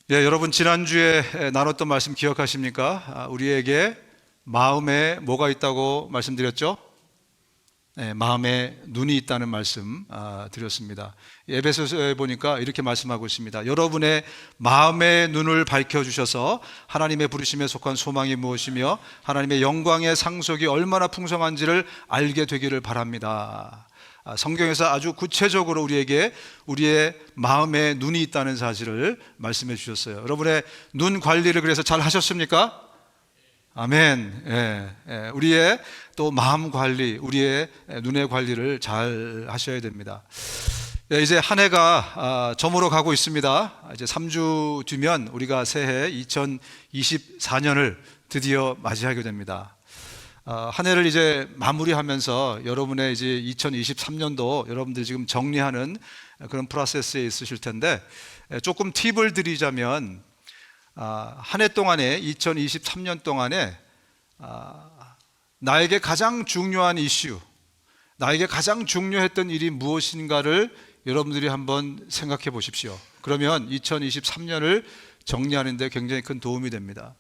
여러분 지난주에 나눴던 말씀 기억하십니까? 우리에게 마음에 뭐가 있다고 말씀드렸죠? 마음에 눈이 있다는 말씀 드렸습니다. 에베소서에 보니까 이렇게 말씀하고 있습니다. 여러분의 마음의 눈을 밝혀주셔서 하나님의 부르심에 속한 소망이 무엇이며 하나님의 영광의 상속이 얼마나 풍성한지를 알게 되기를 바랍니다. 성경에서 아주 구체적으로 우리에게 우리의 마음에 눈이 있다는 사실을 말씀해 주셨어요. 여러분의 눈 관리를 그래서 잘 하셨습니까? 아멘. 우리의 또 마음 관리, 우리의 눈의 관리를 잘 하셔야 됩니다. 이제 한 해가 저물어 가고 있습니다. 이제 3주 뒤면 우리가 새해 2024년을 드디어 맞이하게 됩니다. 한 해를 이제 마무리하면서 여러분의 이제 2023년도 여러분들이 지금 정리하는 그런 프로세스에 있으실 텐데, 조금 팁을 드리자면 한 해 동안에 2023년 동안에 나에게 가장 중요한 이슈, 나에게 가장 중요했던 일이 무엇인가를 여러분들이 한번 생각해 보십시오. 그러면 2023년을 정리하는 데 굉장히 큰 도움이 됩니다.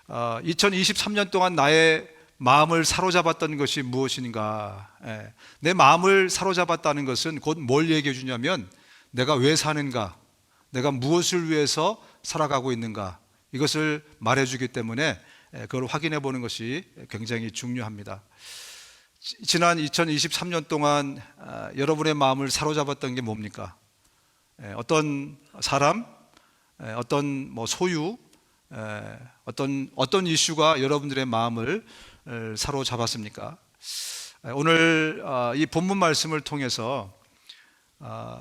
2023년 동안 나의 마음을 사로잡았던 것이 무엇인가? 내 마음을 사로잡았다는 것은 곧 뭘 얘기해 주냐면 내가 왜 사는가, 내가 무엇을 위해서 살아가고 있는가, 이것을 말해주기 때문에 그걸 확인해 보는 것이 굉장히 중요합니다. 지난 2023년 동안 여러분의 마음을 사로잡았던 게 뭡니까? 어떤 사람, 어떤 소유, 어떤 이슈가 여러분들의 마음을 사로잡았습니까? 오늘 이 본문 말씀을 통해서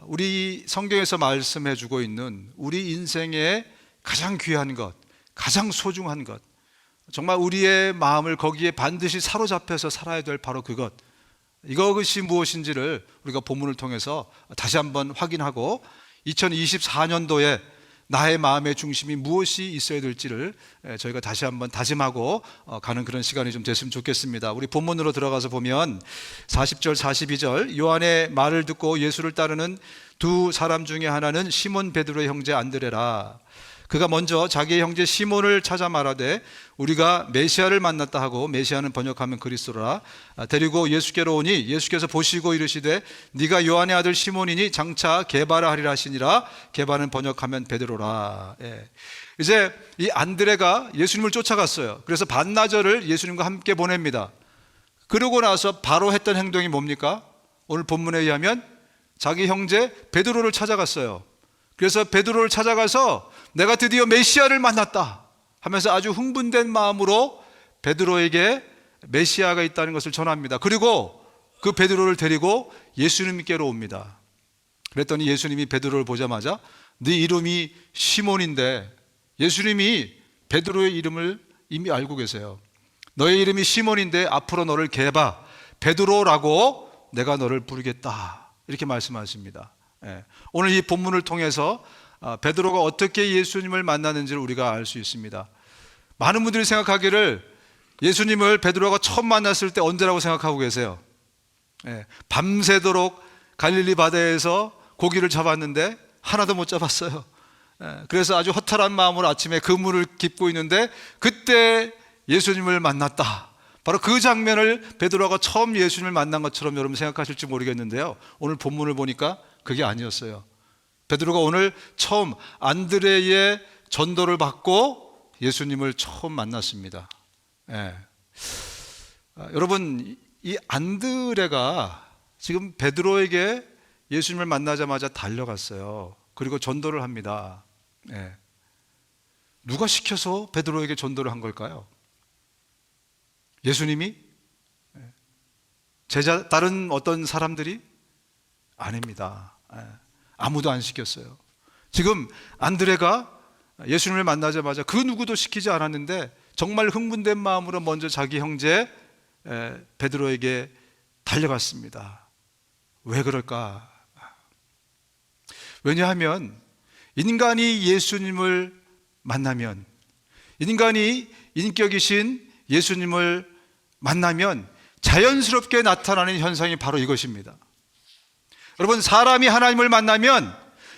우리 성경에서 말씀해 주고 있는 우리 인생의 가장 귀한 것, 가장 소중한 것, 정말 우리의 마음을 거기에 반드시 사로잡혀서 살아야 될 바로 그것, 이것이 무엇인지를 우리가 본문을 통해서 다시 한번 확인하고 2024년도에 나의 마음의 중심이 무엇이 있어야 될지를 저희가 다시 한번 다짐하고 가는 그런 시간이 좀 됐으면 좋겠습니다. 우리 본문으로 들어가서 보면 40절 42절, 요한의 말을 듣고 예수를 따르는 두 사람 중에 하나는 시몬 베드로의 형제 안드레라. 그가 먼저 자기의 형제 시몬을 찾아 말하되 우리가 메시아를 만났다 하고, 메시아는 번역하면 그리스도라, 데리고 예수께로 오니 예수께서 보시고 이르시되 네가 요한의 아들 시몬이니 장차 게바라 하리라 하시니라. 게바는 번역하면 베드로라. 이제 이 안드레가 예수님을 쫓아갔어요. 그래서 반나절을 예수님과 함께 보냅니다. 그러고 나서 바로 했던 행동이 뭡니까? 오늘 본문에 의하면 자기 형제 베드로를 찾아갔어요. 그래서 베드로를 찾아가서 내가 드디어 메시아를 만났다 하면서 아주 흥분된 마음으로 베드로에게 메시아가 있다는 것을 전합니다. 그리고 그 베드로를 데리고 예수님께로 옵니다. 그랬더니 예수님이 베드로를 보자마자 네 이름이 시몬인데, 예수님이 베드로의 이름을 이미 알고 계세요. 너의 이름이 시몬인데 앞으로 너를 게바, 베드로라고 내가 너를 부르겠다, 이렇게 말씀하십니다. 오늘 이 본문을 통해서 베드로가 어떻게 예수님을 만나는지를 우리가 알 수 있습니다. 많은 분들이 생각하기를 예수님을 베드로가 처음 만났을 때 언제라고 생각하고 계세요? 밤새도록 갈릴리 바다에서 고기를 잡았는데 하나도 못 잡았어요. 그래서 아주 허탈한 마음으로 아침에 그물을 깁고 있는데 그때 예수님을 만났다. 바로 그 장면을 베드로가 처음 예수님을 만난 것처럼 여러분 생각하실지 모르겠는데요, 오늘 본문을 보니까 그게 아니었어요. 베드로가 오늘 처음 안드레의 전도를 받고 예수님을 처음 만났습니다. 여러분, 이 안드레가 지금 베드로에게 예수님을 만나자마자 달려갔어요. 그리고 전도를 합니다. 누가 시켜서 베드로에게 전도를 한 걸까요? 예수님이? 다른 어떤 사람들이? 아닙니다. 아무도 안 시켰어요. 지금 안드레가 예수님을 만나자마자 그 누구도 시키지 않았는데 정말 흥분된 마음으로 먼저 자기 형제 베드로에게 달려갔습니다. 왜 그럴까? 왜냐하면 인간이 예수님을 만나면, 인간이 인격이신 예수님을 만나면 자연스럽게 나타나는 현상이 바로 이것입니다. 여러분, 사람이 하나님을 만나면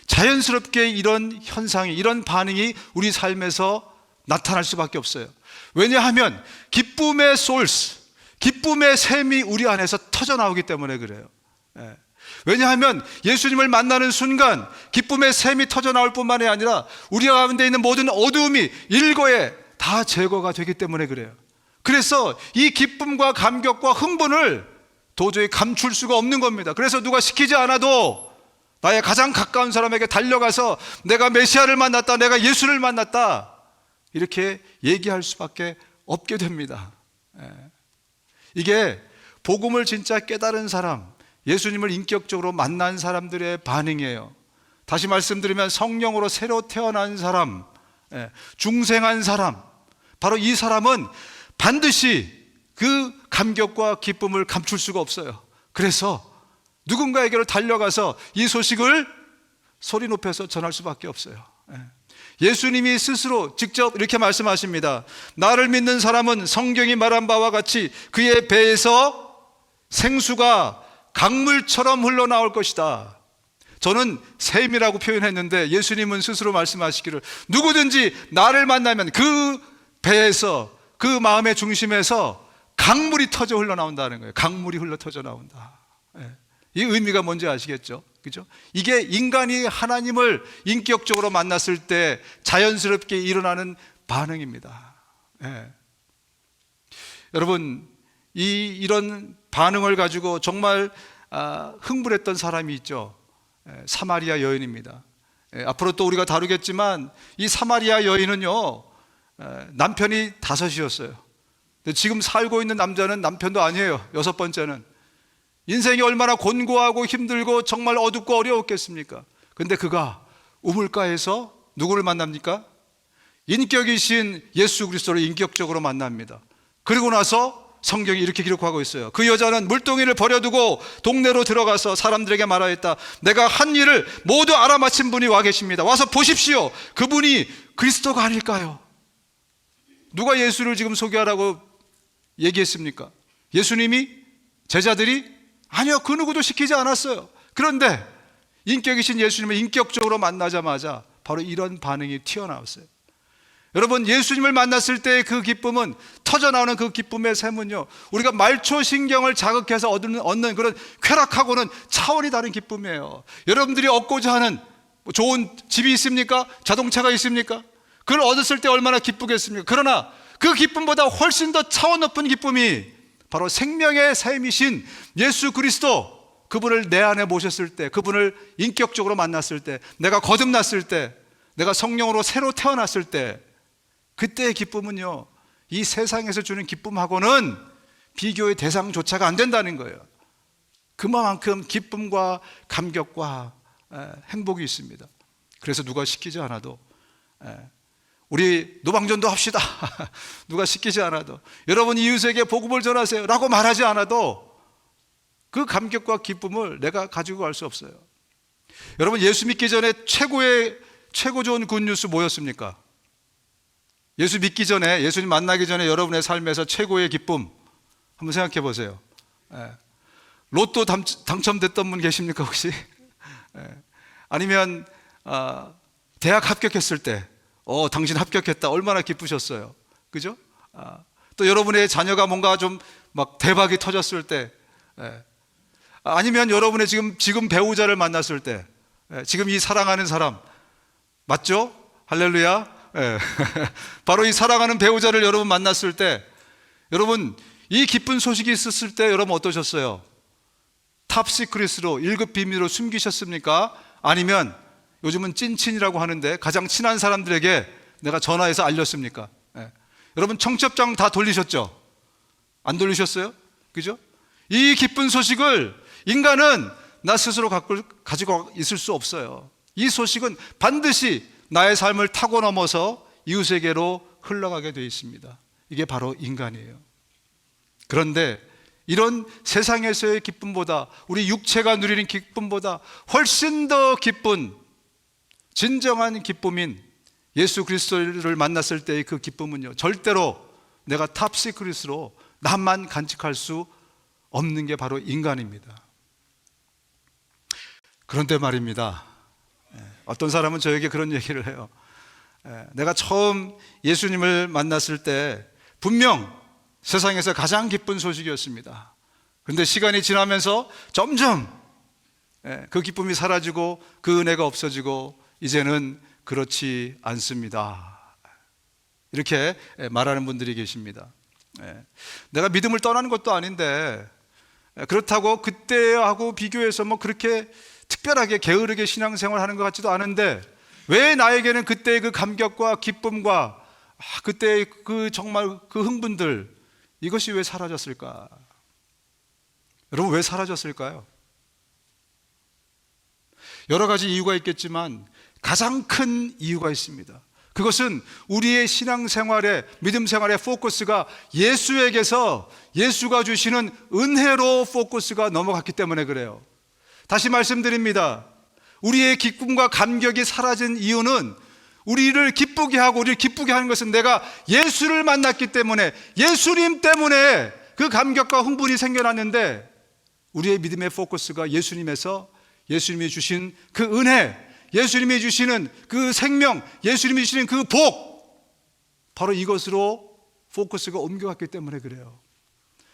자연스럽게 이런 현상이, 이런 반응이 우리 삶에서 나타날 수밖에 없어요. 왜냐하면 기쁨의 소urce, 기쁨의 샘이 우리 안에서 터져나오기 때문에 그래요. 왜냐하면 예수님을 만나는 순간 기쁨의 샘이 터져나올 뿐만이 아니라 우리 가운데 있는 모든 어두움이 일거에 다 제거가 되기 때문에 그래요. 그래서 이 기쁨과 감격과 흥분을 도저히 감출 수가 없는 겁니다. 그래서 누가 시키지 않아도 나의 가장 가까운 사람에게 달려가서 내가 메시아를 만났다, 내가 예수를 만났다, 이렇게 얘기할 수밖에 없게 됩니다. 이게 복음을 진짜 깨달은 사람, 예수님을 인격적으로 만난 사람들의 반응이에요. 다시 말씀드리면 성령으로 새로 태어난 사람, 중생한 사람, 바로 이 사람은 반드시 그 감격과 기쁨을 감출 수가 없어요. 그래서 누군가에게로 달려가서 이 소식을 소리 높여서 전할 수밖에 없어요. 예수님이 스스로 직접 이렇게 말씀하십니다. 나를 믿는 사람은 성경이 말한 바와 같이 그의 배에서 생수가 강물처럼 흘러나올 것이다. 저는 샘이라고 표현했는데 예수님은 스스로 말씀하시기를 누구든지 나를 만나면 그 배에서, 그 마음의 중심에서 강물이 터져 흘러나온다는 거예요. 강물이 흘러 터져 나온다. 이 의미가 뭔지 아시겠죠? 그죠? 이게 인간이 하나님을 인격적으로 만났을 때 자연스럽게 일어나는 반응입니다. 여러분, 이런 반응을 가지고 정말 흥분했던 사람이 있죠. 사마리아 여인입니다. 앞으로 또 우리가 다루겠지만 이 사마리아 여인은요, 남편이 5이었어요. 지금 살고 있는 남자는 남편도 아니에요. 6번째는. 인생이 얼마나 곤고하고 힘들고 정말 어둡고 어려웠겠습니까? 근데 그가 우물가에서 누구를 만납니까? 인격이신 예수 그리스도를 인격적으로 만납니다. 그리고 나서 성경이 이렇게 기록하고 있어요. 그 여자는 물동이를 버려두고 동네로 들어가서 사람들에게 말하였다. 내가 한 일을 모두 알아맞힌 분이 와 계십니다. 와서 보십시오. 그분이 그리스도가 아닐까요? 누가 예수를 지금 소개하라고 얘기했습니까? 예수님이? 제자들이? 아니요, 그 누구도 시키지 않았어요. 그런데 인격이신 예수님을 인격적으로 만나자마자 바로 이런 반응이 튀어나왔어요. 여러분, 예수님을 만났을 때의 그 기쁨은, 터져나오는 그 기쁨의 샘은요, 우리가 말초신경을 자극해서 얻는 그런 쾌락하고는 차원이 다른 기쁨이에요. 여러분들이 얻고자 하는 좋은 집이 있습니까? 자동차가 있습니까? 그걸 얻었을 때 얼마나 기쁘겠습니까? 그러나 그 기쁨보다 훨씬 더 차원 높은 기쁨이 바로 생명의 샘이신 예수 그리스도, 그분을 내 안에 모셨을 때, 그분을 인격적으로 만났을 때, 내가 거듭났을 때, 내가 성령으로 새로 태어났을 때, 그때의 기쁨은요, 이 세상에서 주는 기쁨하고는 비교의 대상조차가 안 된다는 거예요. 그만큼 기쁨과 감격과 행복이 있습니다. 그래서 누가 시키지 않아도, 우리 노방전도 합시다. 누가 시키지 않아도, 여러분 이웃에게 복음을 전하세요 라고 말하지 않아도 그 감격과 기쁨을 내가 가지고 갈 수 없어요. 여러분, 예수 믿기 전에 최고 좋은 굿뉴스 뭐였습니까? 예수 믿기 전에, 예수님 만나기 전에 여러분의 삶에서 최고의 기쁨 한번 생각해 보세요. 로또 당첨됐던 분 계십니까 혹시? 아니면 대학 합격했을 때 당신 합격했다, 얼마나 기쁘셨어요. 그죠? 또 여러분의 자녀가 뭔가 좀 막 대박이 터졌을 때, 아니면 여러분의 지금 배우자를 만났을 때, 지금 이 사랑하는 사람, 맞죠? 할렐루야. 바로 이 사랑하는 배우자를 여러분 만났을 때, 여러분 이 기쁜 소식이 있었을 때 여러분 어떠셨어요? 탑시크릿으로 1급 비밀로 숨기셨습니까? 아니면 요즘은 찐친이라고 하는데 가장 친한 사람들에게 내가 전화해서 알렸습니까? 여러분 청첩장 다 돌리셨죠? 안 돌리셨어요? 그죠? 이 기쁜 소식을 인간은 나 스스로 가지고 있을 수 없어요. 이 소식은 반드시 나의 삶을 타고 넘어서 이웃에게로 흘러가게 되어 있습니다. 이게 바로 인간이에요. 그런데 이런 세상에서의 기쁨보다, 우리 육체가 누리는 기쁨보다 훨씬 더 기쁜 진정한 기쁨인 예수 그리스도를 만났을 때의 그 기쁨은요, 절대로 내가 탑시크릿으로 나만 간직할 수 없는 게 바로 인간입니다. 그런데 말입니다, 어떤 사람은 저에게 그런 얘기를 해요. 내가 처음 예수님을 만났을 때 분명 세상에서 가장 기쁜 소식이었습니다. 그런데 시간이 지나면서 점점 그 기쁨이 사라지고 그 은혜가 없어지고 이제는 그렇지 않습니다. 이렇게 말하는 분들이 계십니다. 내가 믿음을 떠나는 것도 아닌데 그렇다고 그때하고 비교해서 뭐 그렇게 특별하게 게으르게 신앙생활 하는 것 같지도 않은데 왜 나에게는 그때의 그 감격과 기쁨과 그때의 그 정말 그 흥분들, 이것이 왜 사라졌을까? 여러분, 왜 사라졌을까요? 여러 가지 이유가 있겠지만 가장 큰 이유가 있습니다. 그것은 우리의 신앙생활의, 믿음생활의 포커스가 예수에게서 예수가 주시는 은혜로 포커스가 넘어갔기 때문에 그래요. 다시 말씀드립니다. 우리의 기쁨과 감격이 사라진 이유는 우리를 기쁘게 하고 우리를 기쁘게 하는 것은 내가 예수를 만났기 때문에, 예수님 때문에 그 감격과 흥분이 생겨났는데 우리의 믿음의 포커스가 예수님에서 예수님이 주신 그 은혜, 예수님이 주시는 그 생명, 예수님이 주시는 그 복, 바로 이것으로 포커스가 옮겨갔기 때문에 그래요.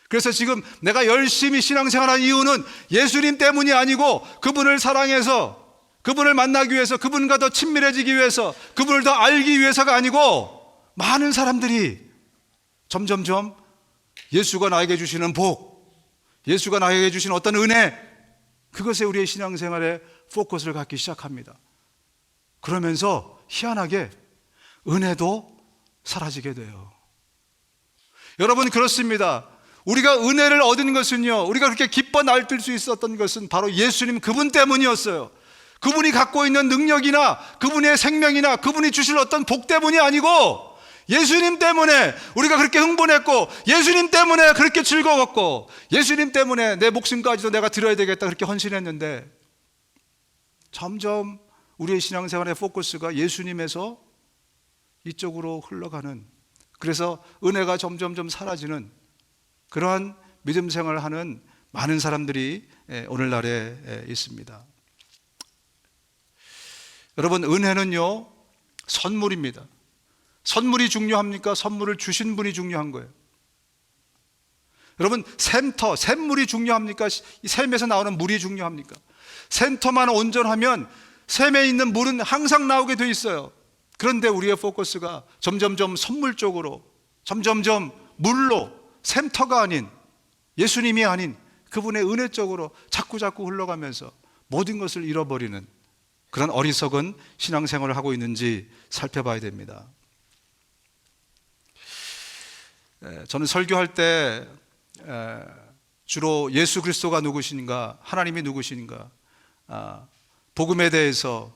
그래서 지금 내가 열심히 신앙생활한 이유는 예수님 때문이 아니고 그분을 사랑해서, 그분을 만나기 위해서, 그분과 더 친밀해지기 위해서, 그분을 더 알기 위해서가 아니고 많은 사람들이 점점점 예수가 나에게 주시는 복, 예수가 나에게 주시는 어떤 은혜, 그것에 우리의 신앙생활에 포커스를 갖기 시작합니다. 그러면서 희한하게 은혜도 사라지게 돼요. 여러분, 그렇습니다. 우리가 은혜를 얻은 것은요, 우리가 그렇게 기뻐 날뛸 수 있었던 것은 바로 예수님 그분 때문이었어요. 그분이 갖고 있는 능력이나 그분의 생명이나 그분이 주실 어떤 복 때문이 아니고 예수님 때문에 우리가 그렇게 흥분했고, 예수님 때문에 그렇게 즐거웠고, 예수님 때문에 내 목숨까지도 내가 드려야 되겠다 그렇게 헌신했는데 점점 우리의 신앙생활의 포커스가 예수님에서 이쪽으로 흘러가는, 그래서 은혜가 점점점 사라지는 그러한 믿음 생활을 하는 많은 사람들이 오늘날에 있습니다. 여러분, 은혜는요 선물입니다. 선물이 중요합니까? 선물을 주신 분이 중요한 거예요. 여러분, 샘물이 중요합니까? 이 샘에서 나오는 물이 중요합니까? 샘터만 온전하면 샘에 있는 물은 항상 나오게 돼 있어요. 그런데 우리의 포커스가 점점점 선물 쪽으로, 점점점 물로, 샘터가 아닌, 예수님이 아닌 그분의 은혜 쪽으로 자꾸 흘러가면서 모든 것을 잃어버리는 그런 어리석은 신앙생활을 하고 있는지 살펴봐야 됩니다. 저는 설교할 때 주로 예수 그리스도가 누구신가, 하나님이 누구신가, 복음에 대해서,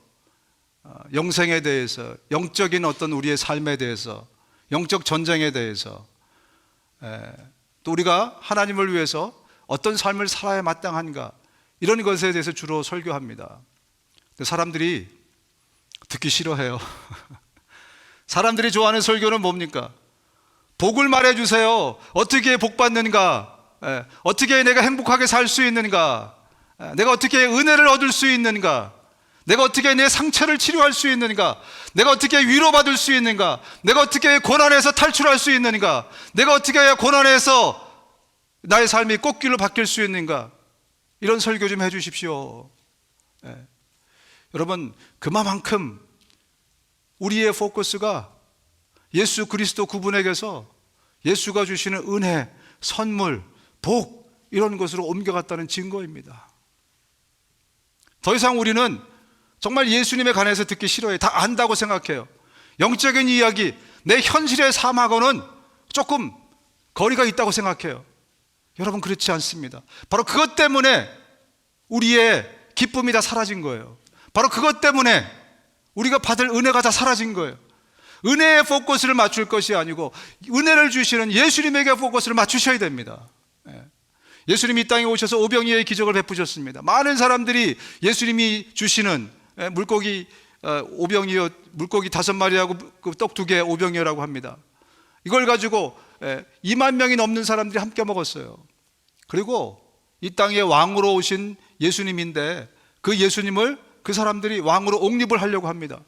영생에 대해서, 영적인 어떤 우리의 삶에 대해서, 영적 전쟁에 대해서, 또 우리가 하나님을 위해서 어떤 삶을 살아야 마땅한가, 이런 것에 대해서 주로 설교합니다. 사람들이 듣기 싫어해요. 사람들이 좋아하는 설교는 뭡니까? 복을 말해주세요. 어떻게 복 받는가? 어떻게 내가 행복하게 살 수 있는가? 내가 어떻게 은혜를 얻을 수 있는가? 내가 어떻게 내 상처를 치료할 수 있는가? 내가 어떻게 위로받을 수 있는가? 내가 어떻게 고난에서 탈출할 수 있는가? 내가 어떻게 고난에서 나의 삶이 꽃길로 바뀔 수 있는가? 이런 설교 좀 해주십시오. 여러분, 그만큼 우리의 포커스가 예수 그리스도 그분에게서 예수가 주시는 은혜, 선물, 복, 이런 것으로 옮겨갔다는 증거입니다. 더 이상 우리는 정말 예수님에 관해서 듣기 싫어해요. 다 안다고 생각해요. 영적인 이야기, 내 현실의 삶하고는 조금 거리가 있다고 생각해요. 여러분, 그렇지 않습니다. 바로 그것 때문에 우리의 기쁨이 다 사라진 거예요. 바로 그것 때문에 우리가 받을 은혜가 다 사라진 거예요. 은혜에 포커스를 맞출 것이 아니고 은혜를 주시는 예수님에게 포커스를 맞추셔야 됩니다. 예수님이 이 땅에 오셔서 오병이어의 기적을 베푸셨습니다. 많은 사람들이 예수님이 주시는 물고기 오병이어, 물고기 5마리하고 떡 2개 오병이어라고 합니다. 이걸 가지고 2만 명이 넘는 사람들이 함께 먹었어요. 그리고 이 땅에 왕으로 오신 예수님인데 그 예수님을 그 사람들이 왕으로 옹립을 하려고 합니다.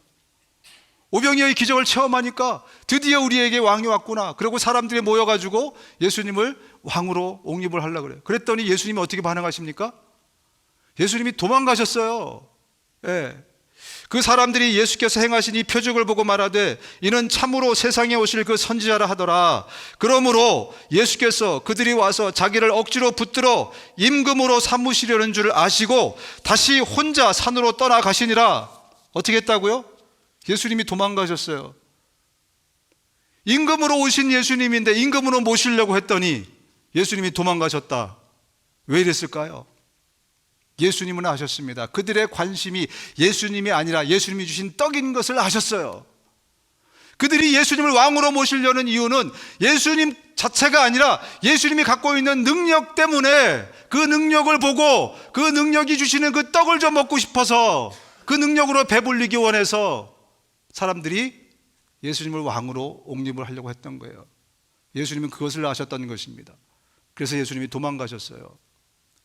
오병이어의 기적을 체험하니까 드디어 우리에게 왕이 왔구나. 그리고 사람들이 모여가지고 예수님을 왕으로 옹립을 하려고 그래요. 그랬더니 예수님이 어떻게 반응하십니까? 예수님이 도망가셨어요. 예. 그 사람들이 예수께서 행하신 이 표적을 보고 말하되 이는 참으로 세상에 오실 그 선지자라 하더라. 그러므로 예수께서 그들이 와서 자기를 억지로 붙들어 임금으로 삼으시려는 줄 아시고 다시 혼자 산으로 떠나가시니라. 어떻게 했다고요? 예수님이 도망가셨어요. 임금으로 오신 예수님인데 임금으로 모시려고 했더니 예수님이 도망가셨다. 왜 이랬을까요? 예수님은 아셨습니다. 그들의 관심이 예수님이 아니라 예수님이 주신 떡인 것을 아셨어요. 그들이 예수님을 왕으로 모시려는 이유는 예수님 자체가 아니라 예수님이 갖고 있는 능력 때문에, 그 능력을 보고 그 능력이 주시는 그 떡을 좀 먹고 싶어서, 그 능력으로 배불리기 원해서 사람들이 예수님을 왕으로 옹립을 하려고 했던 거예요. 예수님은 그것을 아셨던 것입니다. 그래서 예수님이 도망가셨어요.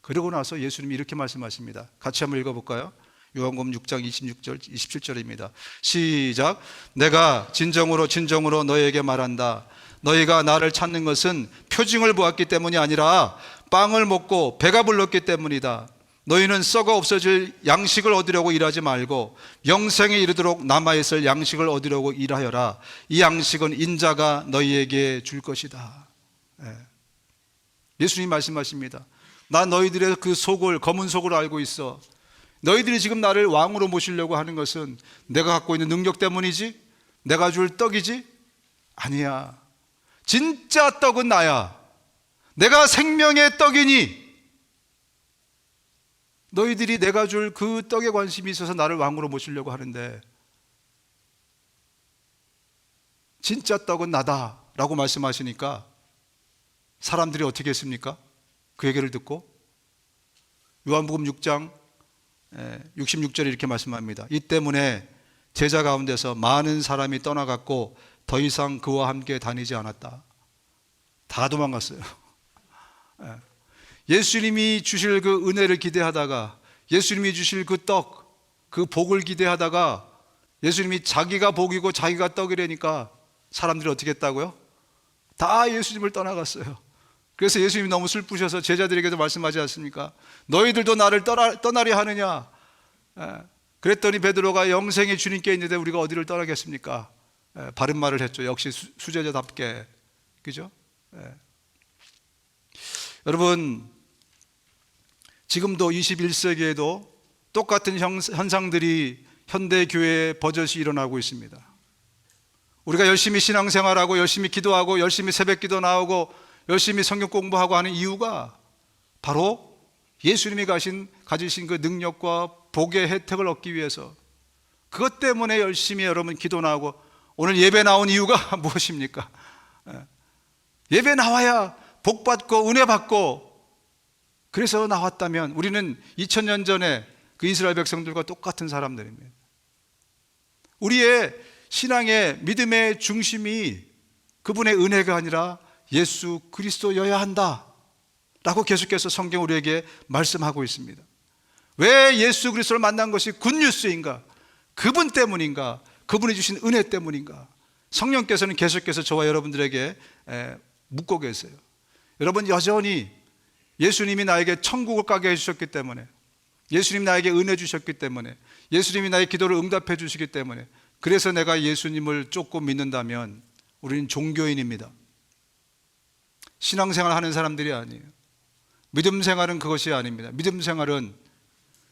그러고 나서 예수님이 이렇게 말씀하십니다. 같이 한번 읽어볼까요? 요한복음 6장 26절 27절입니다. 시작. 내가 진정으로 진정으로 너희에게 말한다. 너희가 나를 찾는 것은 표징을 보았기 때문이 아니라 빵을 먹고 배가 불렀기 때문이다. 너희는 썩어 없어질 양식을 얻으려고 일하지 말고 영생에 이르도록 남아있을 양식을 얻으려고 일하여라. 이 양식은 인자가 너희에게 줄 것이다. 예수님 말씀하십니다. 나 너희들의 그 속을, 검은 속을 알고 있어. 너희들이 지금 나를 왕으로 모시려고 하는 것은 내가 갖고 있는 능력 때문이지? 내가 줄 떡이지? 아니야. 진짜 떡은 나야. 내가 생명의 떡이니 너희들이 내가 줄 그 떡에 관심이 있어서 나를 왕으로 모시려고 하는데 진짜 떡은 나다 라고 말씀하시니까 사람들이 어떻게 했습니까? 그 얘기를 듣고 요한복음 6장 66절에 이렇게 말씀합니다. 이 때문에 제자 가운데서 많은 사람이 떠나갔고 더 이상 그와 함께 다니지 않았다. 다 도망갔어요. 예수님이 주실 그 은혜를 기대하다가, 예수님이 주실 그 떡, 그 복을 기대하다가 예수님이 자기가 복이고 자기가 떡이라니까 사람들이 어떻게 했다고요? 다 예수님을 떠나갔어요. 그래서 예수님이 너무 슬프셔서 제자들에게도 말씀하지 않습니까? 너희들도 나를 떠나려 하느냐? 그랬더니 베드로가 영생의 주님께 있는데 우리가 어디를 떠나겠습니까? 바른 말을 했죠. 역시 수제자답게. 그죠? 여러분, 지금도 21세기에도 똑같은 현상들이 현대 교회에 버젓이 일어나고 있습니다. 우리가 열심히 신앙생활하고 열심히 기도하고 열심히 새벽기도 나오고 열심히 성경 공부하고 하는 이유가 바로 예수님이 가지신 그 능력과 복의 혜택을 얻기 위해서, 그것 때문에 열심히 여러분 기도 나오고 오늘 예배 나온 이유가 무엇입니까? 예배 나와야 복 받고 은혜 받고, 그래서 나왔다면 우리는 2000년 전에 그 이스라엘 백성들과 똑같은 사람들입니다. 우리의 신앙의 믿음의 중심이 그분의 은혜가 아니라 예수 그리스도여야 한다 라고 계속해서 성경 우리에게 말씀하고 있습니다. 왜 예수 그리스도를 만난 것이 굿뉴스인가? 그분 때문인가? 그분이 주신 은혜 때문인가? 성령께서는 계속해서 저와 여러분들에게 묻고 계세요. 여러분, 여전히 예수님이 나에게 천국을 가게 해주셨기 때문에, 예수님이 나에게 은혜 주셨기 때문에, 예수님이 나의 기도를 응답해 주시기 때문에, 그래서 내가 예수님을 조금 믿는다면 우리는 종교인입니다. 신앙생활 하는 사람들이 아니에요. 믿음 생활은 그것이 아닙니다. 믿음 생활은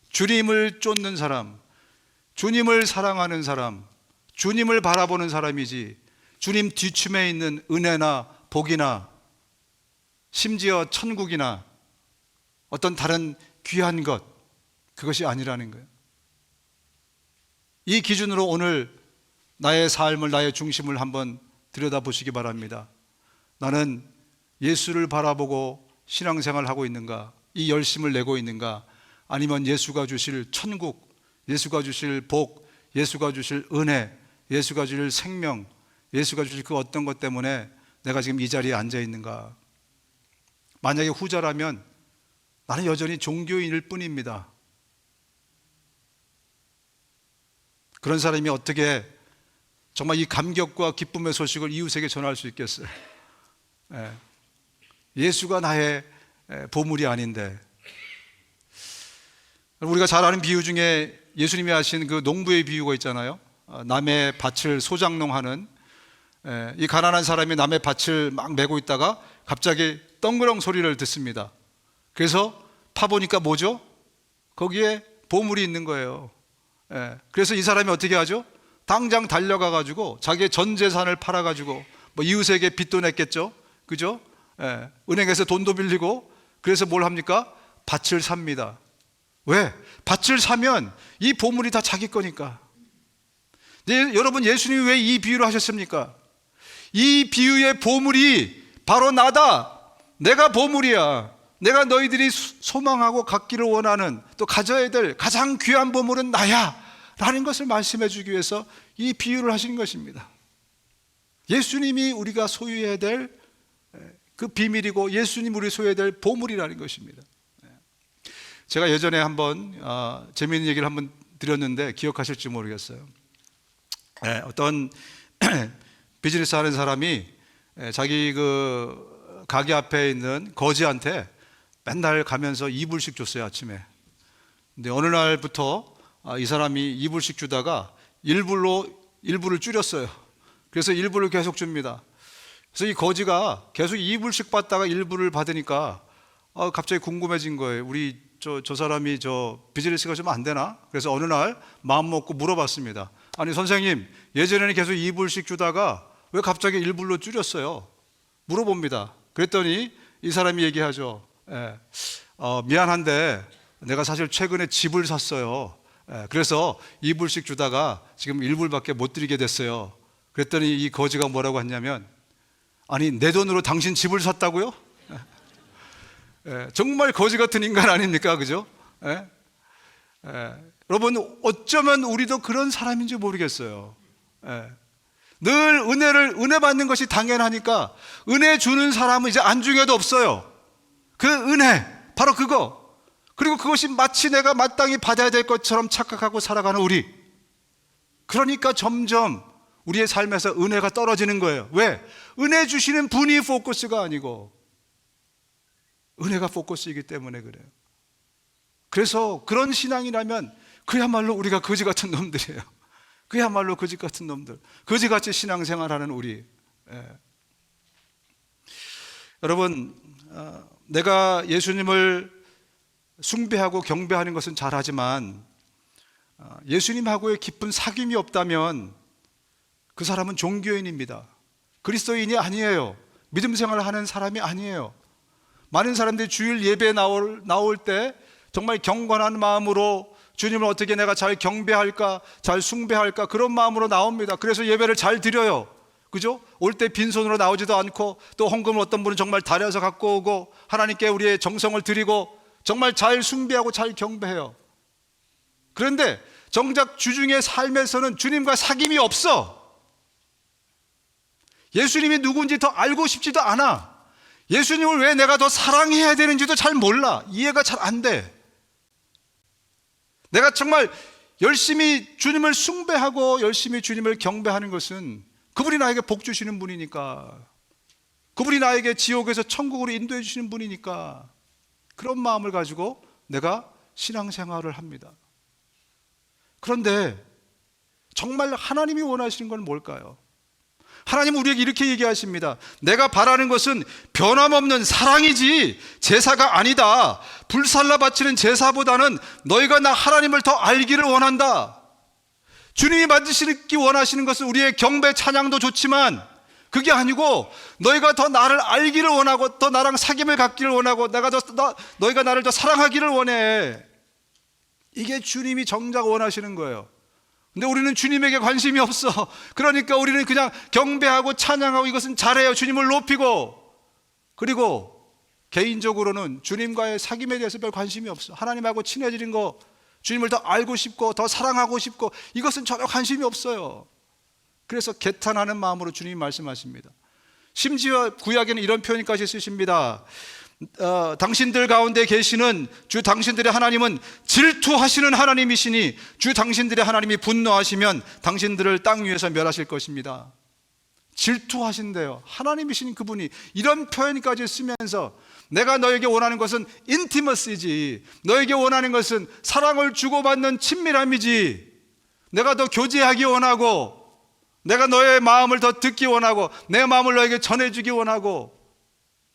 주님을 쫓는 사람, 주님을 사랑하는 사람, 주님을 바라보는 사람이지, 주님 뒤춤에 있는 은혜나 복이나 심지어 천국이나 어떤 다른 귀한 것, 그것이 아니라는 거예요. 이 기준으로 오늘 나의 삶을, 나의 중심을 한번 들여다보시기 바랍니다. 나는 예수를 바라보고 신앙생활을 하고 있는가? 이 열심을 내고 있는가? 아니면 예수가 주실 천국, 예수가 주실 복, 예수가 주실 은혜, 예수가 주실 생명, 예수가 주실 그 어떤 것 때문에 내가 지금 이 자리에 앉아 있는가? 만약에 후자라면 나는 여전히 종교인일 뿐입니다. 그런 사람이 어떻게 정말 이 감격과 기쁨의 소식을 이웃에게 전할 수 있겠어요? 예수가 나의 보물이 아닌데. 우리가 잘 아는 비유 중에 예수님이 하신 그 농부의 비유가 있잖아요. 남의 밭을 소장농하는, 이 가난한 사람이 남의 밭을 막 메고 있다가 갑자기 덩그렁 소리를 듣습니다. 그래서 파보니까 뭐죠? 거기에 보물이 있는 거예요. 그래서 이 사람이 어떻게 하죠? 당장 달려가 가지고 자기의 전 재산을 팔아 가지고 뭐 이웃에게 빚도 냈겠죠, 그죠? 은행에서 돈도 빌리고, 그래서 뭘 합니까? 밭을 삽니다. 왜? 밭을 사면 이 보물이 다 자기 거니까. 네, 여러분, 예수님이 왜 이 비유를 하셨습니까? 이 비유의 보물이 바로 나다. 내가 보물이야. 내가 너희들이 소망하고 갖기를 원하는, 또 가져야 될 가장 귀한 보물은 나야 라는 것을 말씀해 주기 위해서 이 비유를 하신 것입니다. 예수님이 우리가 소유해야 될 그 비밀이고, 예수님 우리 소유해야 될 보물이라는 것입니다. 제가 예전에 한번 재미있는 얘기를 한번 드렸는데 기억하실지 모르겠어요. 어떤 비즈니스 하는 사람이 자기 그 가게 앞에 있는 거지한테 맨날 가면서 2불씩 줬어요, 아침에. 근데 어느 날부터 이 사람이 2불씩 주다가 1불을 줄였어요. 그래서 1불을 계속 줍니다. 그래서 이 거지가 계속 2불씩 받다가 1불을 받으니까 갑자기 궁금해진 거예요. 우리 저 사람이 비즈니스가 좀 안 되나? 그래서 어느 날 마음 먹고 물어봤습니다. 아니 선생님, 예전에는 계속 2불씩 주다가 왜 갑자기 1불로 줄였어요? 물어봅니다. 그랬더니 이 사람이 얘기하죠. 미안한데 내가 사실 최근에 집을 샀어요. 그래서 2불씩 주다가 지금 1불밖에 못 드리게 됐어요. 그랬더니 이 거지가 뭐라고 했냐면, 아니 내 돈으로 당신 집을 샀다고요? 정말 거지 같은 인간 아닙니까? 그죠? 여러분, 어쩌면 우리도 그런 사람인지 모르겠어요. 늘 은혜 받는 것이 당연하니까 은혜 주는 사람은 이제 안중에도 없어요. 그 은혜, 바로 그거. 그리고 그것이 마치 내가 마땅히 받아야 될 것처럼 착각하고 살아가는 우리. 그러니까 점점 우리의 삶에서 은혜가 떨어지는 거예요. 왜? 은혜 주시는 분이 포커스가 아니고 은혜가 포커스이기 때문에 그래요. 그래서 그런 신앙이라면 그야말로 우리가 거지 같은 놈들이에요. 그야말로 거지 같은 놈들, 거지같이 신앙생활하는 우리. 여러분, 내가 예수님을 숭배하고 경배하는 것은 잘하지만 예수님하고의 깊은 사귐이 없다면 그 사람은 종교인입니다. 그리스도인이 아니에요. 믿음 생활을 하는 사람이 아니에요. 많은 사람들이 주일 예배에 나올 때 정말 경건한 마음으로 주님을 어떻게 내가 잘 경배할까, 잘 숭배할까, 그런 마음으로 나옵니다. 그래서 예배를 잘 드려요. 그죠? 올 때 빈손으로 나오지도 않고, 또 헌금을 어떤 분은 정말 다려서 갖고 오고 하나님께 우리의 정성을 드리고 정말 잘 숭배하고 잘 경배해요. 그런데 정작 주중의 삶에서는 주님과 사귐이 없어. 예수님이 누군지 더 알고 싶지도 않아. 예수님을 왜 내가 더 사랑해야 되는지도 잘 몰라. 이해가 잘 안 돼. 내가 정말 열심히 주님을 숭배하고 열심히 주님을 경배하는 것은 그분이 나에게 복 주시는 분이니까, 그분이 나에게 지옥에서 천국으로 인도해 주시는 분이니까, 그런 마음을 가지고 내가 신앙생활을 합니다. 그런데 정말 하나님이 원하시는 건 뭘까요? 하나님은 우리에게 이렇게 얘기하십니다. 내가 바라는 것은 변함없는 사랑이지 제사가 아니다. 불살라 바치는 제사보다는 너희가 나 하나님을 더 알기를 원한다. 주님이 만드시기 원하시는 것은 우리의 경배 찬양도 좋지만 그게 아니고 너희가 더 나를 알기를 원하고 더 나랑 사귐을 갖기를 원하고 너희가 나를 더 사랑하기를 원해. 이게 주님이 정작 원하시는 거예요. 근데 우리는 주님에게 관심이 없어. 그러니까 우리는 그냥 경배하고 찬양하고 이것은 잘해요. 주님을 높이고, 그리고 개인적으로는 주님과의 사귐에 대해서 별 관심이 없어. 하나님하고 친해지는 거, 주님을 더 알고 싶고 더 사랑하고 싶고 이것은 전혀 관심이 없어요. 그래서 개탄하는 마음으로 주님이 말씀하십니다. 심지어 구약에는 이런 표현까지 쓰십니다. 당신들 가운데 계시는 주 당신들의 하나님은 질투하시는 하나님이시니 주 당신들의 하나님이 분노하시면 당신들을 땅 위에서 멸하실 것입니다. 질투하신대요. 하나님이신 그분이 이런 표현까지 쓰면서 내가 너에게 원하는 것은 인티머시지, 너에게 원하는 것은 사랑을 주고받는 친밀함이지, 내가 더 교제하기 원하고, 내가 너의 마음을 더 듣기 원하고, 내 마음을 너에게 전해주기 원하고,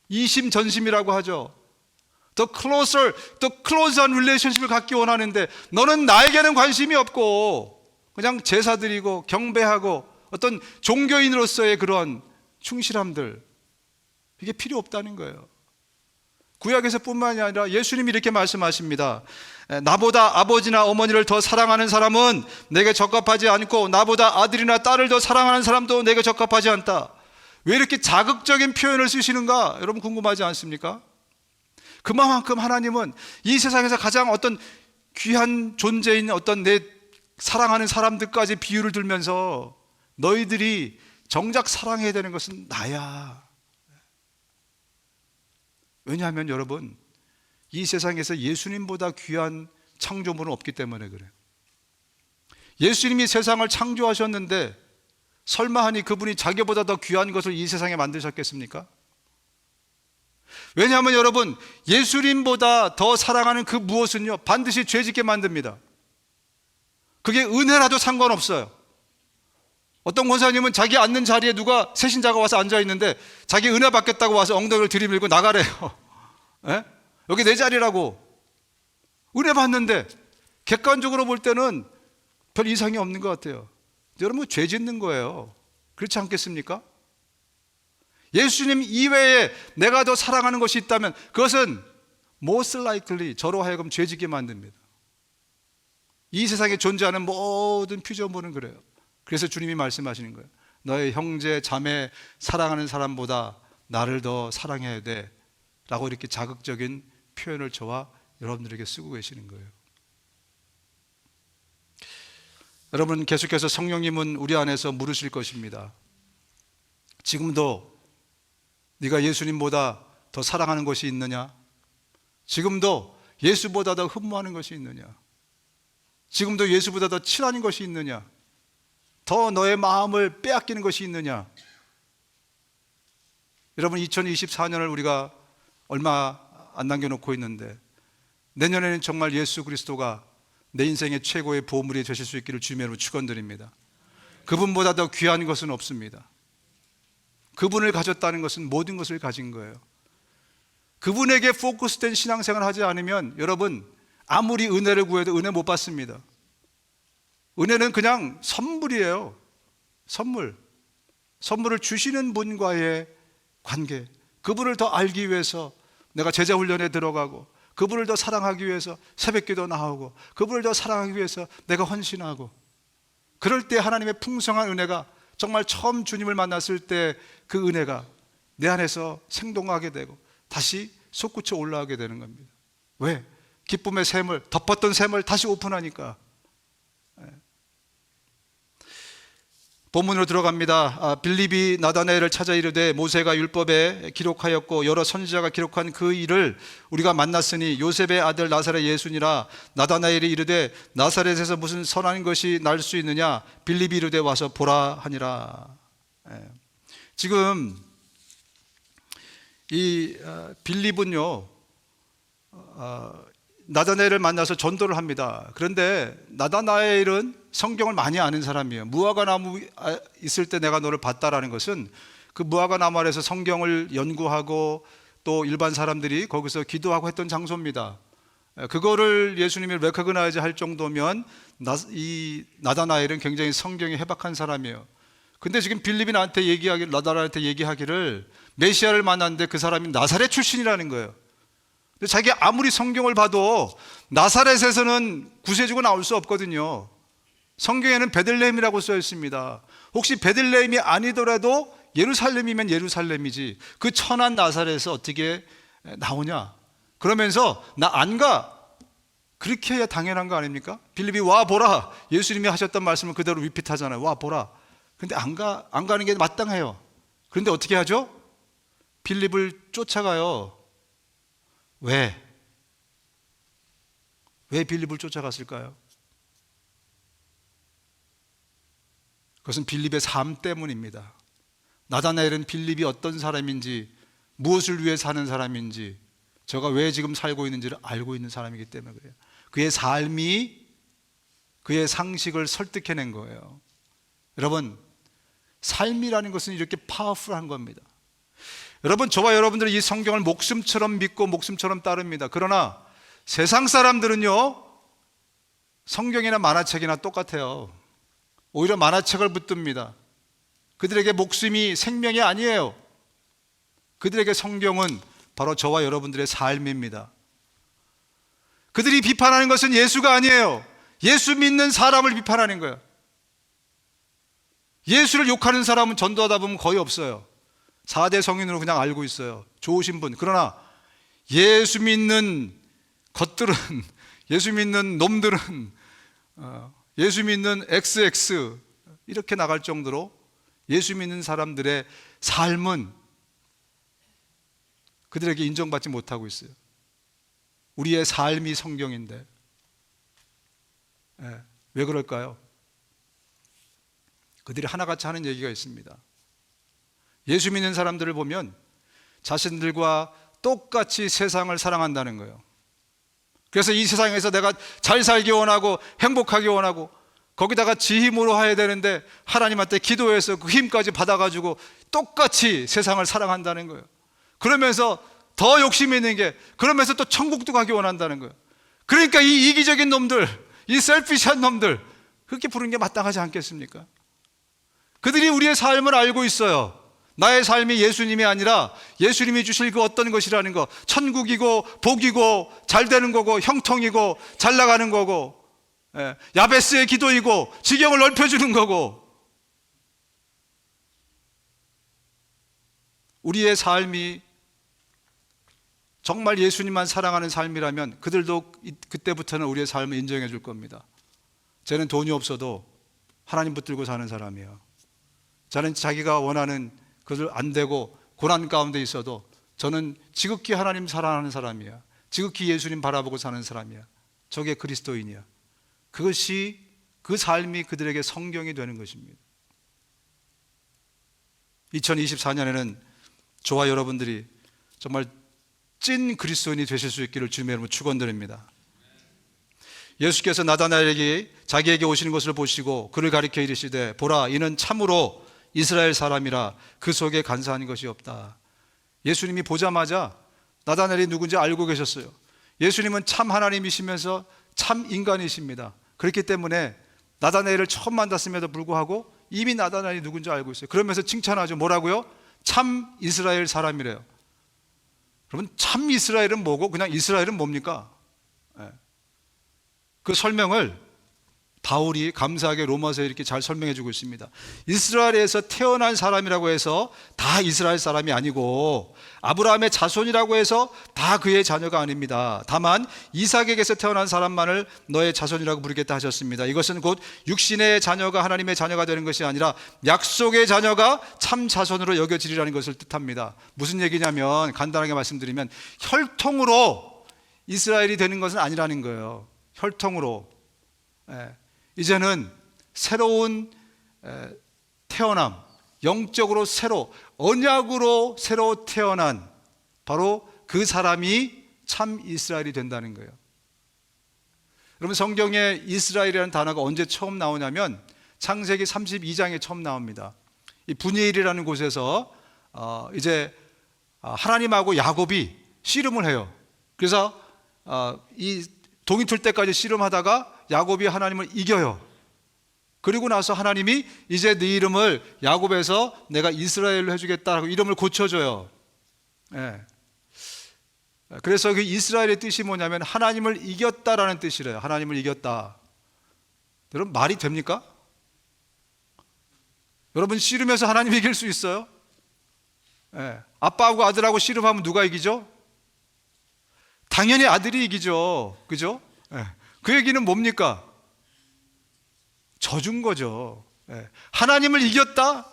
이심전심이라고 하죠. 더 closer relationship을 갖기 원하는데 너는 나에게는 관심이 없고 그냥 제사 드리고 경배하고 어떤 종교인으로서의 그런 충실함들, 이게 필요 없다는 거예요. 구약에서 뿐만이 아니라 예수님이 이렇게 말씀하십니다. 나보다 아버지나 어머니를 더 사랑하는 사람은 내게 적합하지 않고 나보다 아들이나 딸을 더 사랑하는 사람도 내게 적합하지 않다. 왜 이렇게 자극적인 표현을 쓰시는가? 여러분 궁금하지 않습니까? 그만큼 하나님은 이 세상에서 가장 어떤 귀한 존재인 어떤 내 사랑하는 사람들까지 비유를 들면서 너희들이 정작 사랑해야 되는 것은 나야. 왜냐하면 여러분, 이 세상에서 예수님보다 귀한 창조물은 없기 때문에 그래요. 예수님이 세상을 창조하셨는데 설마 하니 그분이 자기보다 더 귀한 것을 이 세상에 만드셨겠습니까? 왜냐하면 여러분, 예수님보다 더 사랑하는 그 무엇은요, 반드시 죄짓게 만듭니다. 그게 은혜라도 상관없어요. 어떤 권사님은 자기 앉는 자리에 누가 새신자가 와서 앉아 있는데 자기 은혜 받겠다고 와서 엉덩이를 들이밀고 나가래요. 에? 여기 내 자리라고. 은혜 받는데 객관적으로 볼 때는 별 이상이 없는 것 같아요. 여러분, 죄 짓는 거예요. 그렇지 않겠습니까? 예수님 이외에 내가 더 사랑하는 것이 있다면 그것은 most likely 저로 하여금 죄 짓게 만듭니다. 이 세상에 존재하는 모든 피조물은 그래요. 그래서 주님이 말씀하시는 거예요. 너의 형제, 자매, 사랑하는 사람보다 나를 더 사랑해야 돼 라고 이렇게 자극적인 표현을 저와 여러분들에게 쓰고 계시는 거예요. 여러분, 계속해서 성령님은 우리 안에서 물으실 것입니다. 지금도 네가 예수님보다 더 사랑하는 것이 있느냐? 지금도 예수보다 더 흠모하는 것이 있느냐? 지금도 예수보다 더 친한 것이 있느냐? 더 너의 마음을 빼앗기는 것이 있느냐? 여러분, 2024년을 우리가 얼마 안 남겨놓고 있는데 내년에는 정말 예수 그리스도가 내 인생의 최고의 보물이 되실 수 있기를 주님으로 축원드립니다. 그분보다 더 귀한 것은 없습니다. 그분을 가졌다는 것은 모든 것을 가진 거예요. 그분에게 포커스된 신앙생활을 하지 않으면 여러분, 아무리 은혜를 구해도 은혜 못 받습니다. 은혜는 그냥 선물이에요. 선물을 주시는 분과의 관계, 그분을 더 알기 위해서 내가 제자 훈련에 들어가고, 그분을 더 사랑하기 위해서 새벽기도 나오고, 그분을 더 사랑하기 위해서 내가 헌신하고, 그럴 때 하나님의 풍성한 은혜가, 정말 처음 주님을 만났을 때 그 은혜가 내 안에서 생동하게 되고 다시 솟구쳐 올라가게 되는 겁니다. 왜? 기쁨의 샘을, 덮었던 샘을 다시 오픈하니까. 본문으로 들어갑니다. 빌립이 나다나엘을 찾아 이르되 모세가 율법에 기록하였고 여러 선지자가 기록한 그 일을 우리가 만났으니 요셉의 아들 나사렛 예수니라. 나다나엘이 이르되 나사렛에서 무슨 선한 것이 날 수 있느냐? 빌립이 이르되 와서 보라 하니라. 지금 이 빌립은요, 나다나엘을 만나서 전도를 합니다. 그런데 나다나엘은 성경을 많이 아는 사람이에요. 무화과 나무 있을 때 내가 너를 봤다라는 것은 그 무화과 나무 아래서 성경을 연구하고 또 일반 사람들이 거기서 기도하고 했던 장소입니다. 그거를 예수님이 레코그나이즈 할 정도면 이 나다나엘은 굉장히 성경에 해박한 사람이에요. 근데 지금 빌립이 나다나엘한테 얘기하기를 메시아를 만났는데 그 사람이 나사렛 출신이라는 거예요. 근데 자기 아무리 성경을 봐도 나사렛에서는 구세주가 나올 수 없거든요. 성경에는 베들레헴이라고 써 있습니다. 혹시 베들레헴이 아니더라도 예루살렘이면 예루살렘이지 그 천한 나사렛에서 어떻게 나오냐? 그러면서 나 안 가. 그렇게 해야 당연한 거 아닙니까? 빌립이 와 보라. 예수님이 하셨던 말씀을 그대로 리핏하잖아요. 와 보라. 근데 안 가는 게 마땅해요. 그런데 어떻게 하죠? 빌립을 쫓아가요. 왜 빌립을 쫓아갔을까요? 그것은 빌립의 삶 때문입니다. 나다나엘은 빌립이 어떤 사람인지, 무엇을 위해 사는 사람인지, 저가 왜 지금 살고 있는지를 알고 있는 사람이기 때문에 그래요. 그의 삶이 그의 상식을 설득해낸 거예요. 여러분, 삶이라는 것은 이렇게 파워풀한 겁니다. 여러분, 저와 여러분들은 이 성경을 목숨처럼 믿고 목숨처럼 따릅니다. 그러나 세상 사람들은요, 성경이나 만화책이나 똑같아요. 오히려 만화책을 붙듭니다. 그들에게 목숨이 생명이 아니에요. 그들에게 성경은 바로 저와 여러분들의 삶입니다. 그들이 비판하는 것은 예수가 아니에요. 예수 믿는 사람을 비판하는 거예요. 예수를 욕하는 사람은 전도하다 보면 거의 없어요. 4대 성인으로 그냥 알고 있어요. 좋으신 분. 그러나 예수 믿는 것들은, 예수 믿는 놈들은, 예수 믿는 XX 이렇게 나갈 정도로 예수 믿는 사람들의 삶은 그들에게 인정받지 못하고 있어요. 우리의 삶이 성경인데 왜 그럴까요? 그들이 하나같이 하는 얘기가 있습니다. 예수 믿는 사람들을 보면 자신들과 똑같이 세상을 사랑한다는 거예요. 그래서 이 세상에서 내가 잘 살기 원하고 행복하기 원하고 거기다가 지 힘으로 해야 되는데 하나님한테 기도해서 그 힘까지 받아가지고 똑같이 세상을 사랑한다는 거예요. 그러면서 더 욕심 있는 게, 그러면서 또 천국도 가기 원한다는 거예요. 그러니까 이 이기적인 놈들, 이 셀피시한 놈들, 그렇게 부르는 게 마땅하지 않겠습니까? 그들이 우리의 삶을 알고 있어요. 나의 삶이 예수님이 아니라 예수님이 주실 그 어떤 것이라는 거, 천국이고 복이고 잘 되는 거고 형통이고 잘 나가는 거고, 야베스의 기도이고 지경을 넓혀주는 거고, 우리의 삶이 정말 예수님만 사랑하는 삶이라면 그들도 그때부터는 우리의 삶을 인정해 줄 겁니다. 쟤는 돈이 없어도 하나님 붙들고 사는 사람이에요. 저는 자기가 원하는 그들 안 되고 고난 가운데 있어도 저는 지극히 하나님 사랑하는 사람이야. 지극히 예수님 바라보고 사는 사람이야. 저게 그리스도인이야. 그것이, 그 삶이 그들에게 성경이 되는 것입니다. 2024년에는 저와 여러분들이 정말 찐 그리스도인이 되실 수 있기를 주님의 이름으로 축원드립니다. 예수께서 나다나엘에게 자기에게 오시는 것을 보시고 그를 가리켜 이르시되 보라, 이는 참으로 이스라엘 사람이라 그 속에 간사한 것이 없다. 예수님이 보자마자 나다나엘이 누군지 알고 계셨어요. 예수님은 참 하나님이시면서 참 인간이십니다. 그렇기 때문에 나다나엘을 처음 만났음에도 불구하고 이미 나다나엘이 누군지 알고 있어요. 그러면서 칭찬하죠. 뭐라고요? 참 이스라엘 사람이래요. 그러면 참 이스라엘은 뭐고 그냥 이스라엘은 뭡니까? 그 설명을 바울이 감사하게 로마서에 이렇게 잘 설명해 주고 있습니다. 이스라엘에서 태어난 사람이라고 해서 다 이스라엘 사람이 아니고 아브라함의 자손이라고 해서 다 그의 자녀가 아닙니다. 다만 이삭에게서 태어난 사람만을 너의 자손이라고 부르겠다 하셨습니다. 이것은 곧 육신의 자녀가 하나님의 자녀가 되는 것이 아니라 약속의 자녀가 참 자손으로 여겨지리라는 것을 뜻합니다. 무슨 얘기냐면, 간단하게 말씀드리면 혈통으로 이스라엘이 되는 것은 아니라는 거예요. 혈통으로. 이제는 새로운 태어남, 영적으로 새로, 언약으로 새로 태어난 바로 그 사람이 참 이스라엘이 된다는 거예요. 여러분, 성경에 이스라엘이라는 단어가 언제 처음 나오냐면 창세기 32장에 처음 나옵니다. 이 분이엘이라는 곳에서 이제 하나님하고 야곱이 씨름을 해요. 그래서 이 동이 틀 때까지 씨름하다가 야곱이 하나님을 이겨요. 그리고 나서 하나님이 이제 네 이름을 야곱에서 내가 이스라엘로 해주겠다라고 이름을 고쳐줘요. 그래서 그 이스라엘의 뜻이 뭐냐면 하나님을 이겼다라는 뜻이래요. 하나님을 이겼다. 여러분, 말이 됩니까? 여러분, 씨름해서 하나님 이길 수 있어요? 아빠하고 아들하고 씨름하면 누가 이기죠? 당연히 아들이 이기죠. 그죠? 그 얘기는 뭡니까? 져준 거죠. 하나님을 이겼다?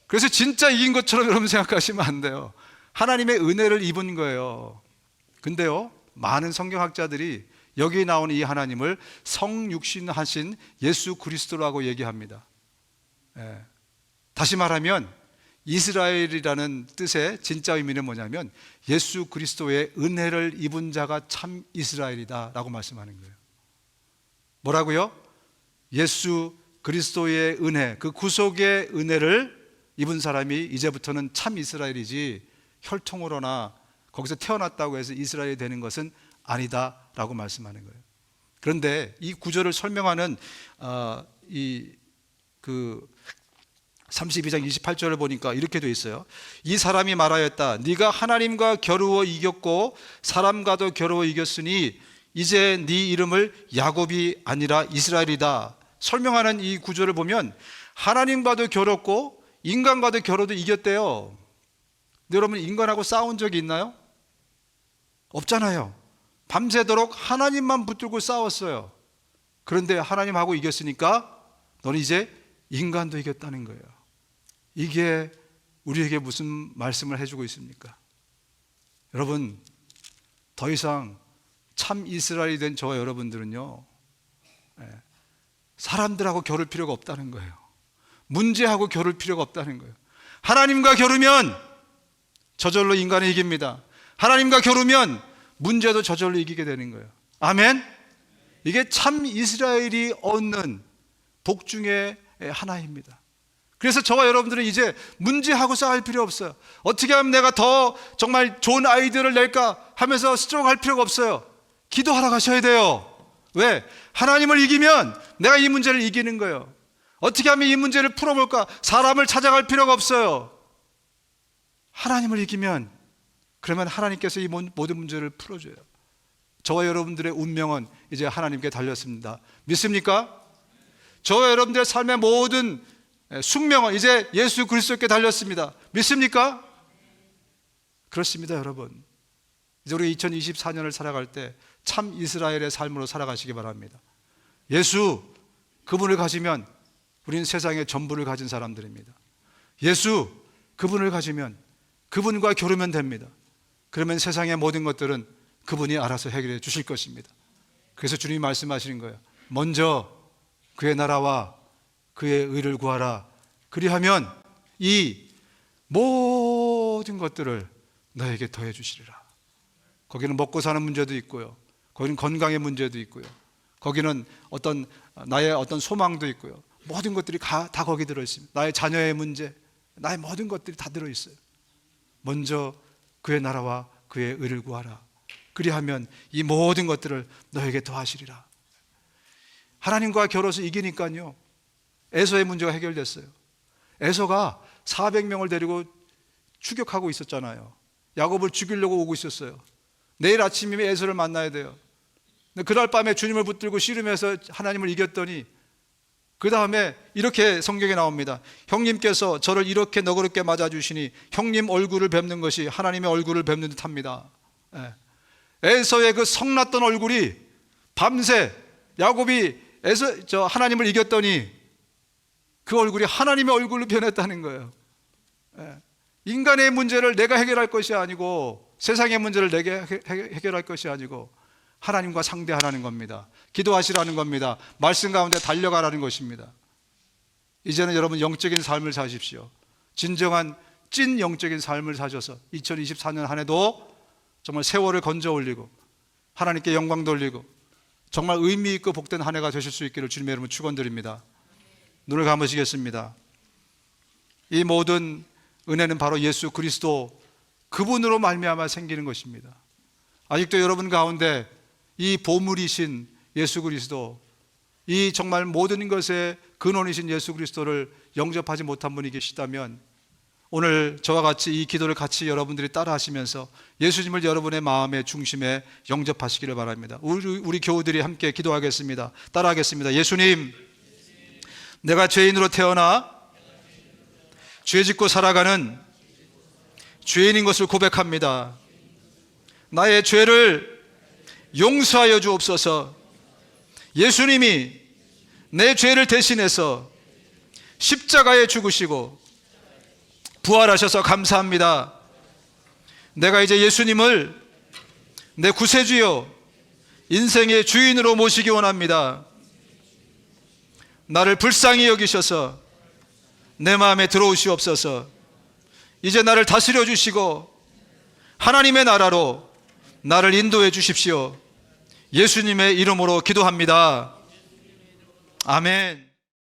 그래서 진짜 이긴 것처럼 여러분 생각하시면 안 돼요. 하나님의 은혜를 입은 거예요. 근데요, 많은 성경학자들이 여기 나오는 이 하나님을 성육신하신 예수 그리스도라고 얘기합니다. 예. 다시 말하면 이스라엘이라는 뜻의 진짜 의미는 뭐냐면 예수 그리스도의 은혜를 입은 자가 참 이스라엘이다 라고 말씀하는 거예요. 뭐라고요? 예수 그리스도의 은혜, 그 구속의 은혜를 입은 사람이 이제부터는 참 이스라엘이지 혈통으로나 거기서 태어났다고 해서 이스라엘이 되는 것은 아니다 라고 말씀하는 거예요. 그런데 이 구절을 설명하는 32장 28절을 보니까 이렇게 돼 있어요. 이 사람이 말하였다. 네가 하나님과 겨루어 이겼고 사람과도 겨루어 이겼으니 이제 네 이름을 야곱이 아니라 이스라엘이다. 설명하는 이 구절을 보면 하나님과도 겨뤘고 인간과도 겨뤄도 이겼대요. 근데 여러분, 인간하고 싸운 적이 있나요? 없잖아요. 밤새도록 하나님만 붙들고 싸웠어요. 그런데 하나님하고 이겼으니까 너는 이제 인간도 이겼다는 거예요. 이게 우리에게 무슨 말씀을 해주고 있습니까? 여러분, 더 이상 참 이스라엘이 된 저와 여러분들은요, 사람들하고 겨룰 필요가 없다는 거예요. 문제하고 겨룰 필요가 없다는 거예요. 하나님과 겨루면 저절로 인간을 이깁니다. 하나님과 겨루면 문제도 저절로 이기게 되는 거예요. 아멘? 이게 참 이스라엘이 얻는 복 중에 하나입니다. 그래서 저와 여러분들은 이제 문제하고 싸울 필요 없어요. 어떻게 하면 내가 더 정말 좋은 아이디어를 낼까 하면서 스트로크할 필요가 없어요. 기도하러 가셔야 돼요. 왜? 하나님을 이기면 내가 이 문제를 이기는 거예요. 어떻게 하면 이 문제를 풀어볼까? 사람을 찾아갈 필요가 없어요. 하나님을 이기면, 그러면 하나님께서 이 모든 문제를 풀어줘요. 저와 여러분들의 운명은 이제 하나님께 달렸습니다. 믿습니까? 저와 여러분들의 삶의 모든 숙명은 이제 예수 그리스도께 달렸습니다. 믿습니까? 그렇습니다, 여러분. 이제 우리 2024년을 살아갈 때 참 이스라엘의 삶으로 살아가시기 바랍니다. 예수, 그분을 가지면 우리는 세상의 전부를 가진 사람들입니다. 예수, 그분을 가지면 그분과 겨루면 됩니다. 그러면 세상의 모든 것들은 그분이 알아서 해결해 주실 것입니다. 그래서 주님이 말씀하시는 거예요. 먼저 그의 나라와 그의 의를 구하라. 그리하면 이 모든 것들을 너에게 더해 주시리라. 거기는 먹고 사는 문제도 있고요. 거기는 건강의 문제도 있고요. 거기는 나의 어떤 소망도 있고요. 모든 것들이 다 거기 들어있습니다. 나의 자녀의 문제, 나의 모든 것들이 다 들어있어요. 먼저 그의 나라와 그의 의를 구하라. 그리하면 이 모든 것들을 너에게 더하시리라. 하나님과 겨뤄서 이기니까요, 에서의 문제가 해결됐어요. 에서가 400명을 데리고 추격하고 있었잖아요. 야곱을 죽이려고 오고 있었어요. 내일 아침이면 에서를 만나야 돼요. 그날 밤에 주님을 붙들고 씨름해서 하나님을 이겼더니 그 다음에 이렇게 성경에 나옵니다. 형님께서 저를 이렇게 너그럽게 맞아주시니 형님 얼굴을 뵙는 것이 하나님의 얼굴을 뵙는 듯합니다. 에서의 그 성났던 얼굴이 밤새 야곱이 하나님을 이겼더니 그 얼굴이 하나님의 얼굴로 변했다는 거예요. 인간의 문제를 내가 해결할 것이 아니고, 세상의 문제를 내가 해결할 것이 아니고 하나님과 상대하라는 겁니다. 기도하시라는 겁니다. 말씀 가운데 달려가라는 것입니다. 이제는 여러분 영적인 삶을 사십시오. 진정한 찐 영적인 삶을 사셔서 2024년 한 해도 정말 세월을 건져 올리고 하나님께 영광 돌리고 정말 의미 있고 복된 한 해가 되실 수 있기를 주님의 이름으로 축원드립니다. 눈을 감으시겠습니다. 이 모든 은혜는 바로 예수 그리스도, 그분으로 말미암아 생기는 것입니다. 아직도 여러분 가운데 이 보물이신 예수 그리스도, 이 정말 모든 것의 근원이신 예수 그리스도를 영접하지 못한 분이 계시다면 오늘 저와 같이 이 기도를 같이 여러분들이 따라 하시면서 예수님을 여러분의 마음의 중심에 영접하시기를 바랍니다. 우리 교우들이 함께 기도하겠습니다. 따라하겠습니다. 예수님, 내가 죄인으로 태어나 죄 짓고 살아가는 죄인인 것을 고백합니다. 나의 죄를 용서하여 주옵소서. 예수님이 내 죄를 대신해서 십자가에 죽으시고 부활하셔서 감사합니다. 내가 이제 예수님을 내 구세주여, 인생의 주인으로 모시기 원합니다. 나를 불쌍히 여기셔서 내 마음에 들어오시옵소서. 이제 나를 다스려 주시고 하나님의 나라로 나를 인도해 주십시오. 예수님의 이름으로 기도합니다. 아멘.